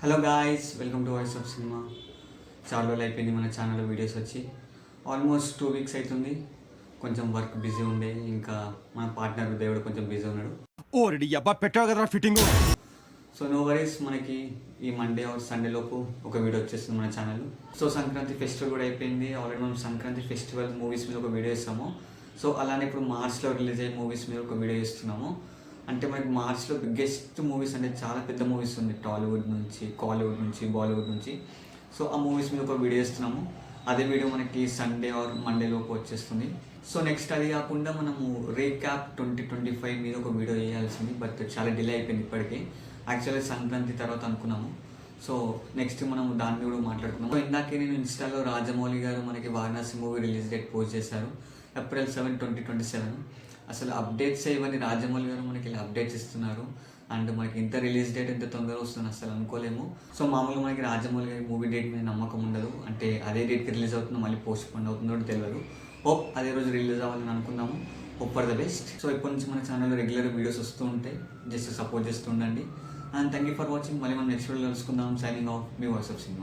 Hello guys, welcome to voice of cinema. చాలా రోజులు అయిపోయింది మన ఛానల్లో వీడియోస్ వచ్చి. ఆల్మోస్ట్ 2 వీక్స్ అవుతుంది. కొంచెం వర్క్ బిజీ ఉండే, ఇంకా మన పార్ట్నర్ దేవుడు కొంచెం బిజీ ఉన్నాడు. ఓరెడి అబ్బా పెట్టావు కదరా ఫిట్టింగ్. సో నో వరీస్, మనకి ఈ మండే ఆర్ సండే లోపు ఒక వీడియో వచ్చేస్తుంది మన ఛానల్. సో సంక్రాంతి ఫెస్టివల్ కూడా అయిపోయింది. ఆల్రెడీ మనం సంక్రాంతి ఫెస్టివల్ మూవీస్ మీద ఒక వీడియో ఇస్తాము. సో అలానే ఇప్పుడు మార్చ్లో రిలీజ్ అయ్యే మూవీస్ మీద ఒక వీడియో ఇస్తున్నాము. అంటే మనకి మార్చ్లో బిగ్గెస్ట్ మూవీస్ అంటే చాలా పెద్ద మూవీస్ ఉంది, టాలీవుడ్ నుంచి, కాలీవుడ్ నుంచి, బాలీవుడ్ నుంచి. సో ఆ మూవీస్ మీద ఒక వీడియో ఇస్తున్నాము. అదే వీడియో మనకి సండే ఆర్ మండే లోపు వచ్చేస్తుంది. సో నెక్స్ట్ అది కాకుండా మనము రీక్యాప్ 2025 మీద ఒక వీడియో వేయాల్సింది, బట్ చాలా డిలే అయిపోయింది ఇప్పటికే. యాక్చువల్లీ సంక్రాంతి తర్వాత అనుకున్నాము. సో నెక్స్ట్ మనం దాని మీద కూడా మాట్లాడుకున్నాము. ఇందాకే నేను ఇన్స్టాలో రాజమౌళి గారు మనకి Varanasi movie release date post చేశారు, April 7, 2027. అసలు అప్డేట్స్ ఇవన్నీ రాజమౌళి గారు మనకి ఇలా అప్డేట్స్ ఇస్తున్నారు. అండ్ మనకి ఇంత రిలీజ్ డేట్ ఎంత తొందరగా వస్తుంది అసలు అనుకోలేము. సో మామూలుగా మనకి రాజమౌళి గారి మూవీ డేట్ మీద నమ్మకం ఉండదు. అంటే అదే డేట్కి రిలీజ్ అవుతుందో మళ్ళీ పోస్ట్ పోన్ అవుతుందో తెలియదు. హోప్ అదే రోజు రిలీజ్ అవ్వాలని అనుకున్నాము. Hope for the best. So ఇప్పటి నుంచి మన ఛానల్లో రెగ్యులర్ వీడియోస్ వస్తూ ఉంటాయి, జస్ట్ సపోర్ట్ చేస్తూ ఉండండి. And thank you for watching. మళ్ళీ మనం నెక్స్ట్ వీడియో కలుసుకుందాం. Signing off, me voice of cinema.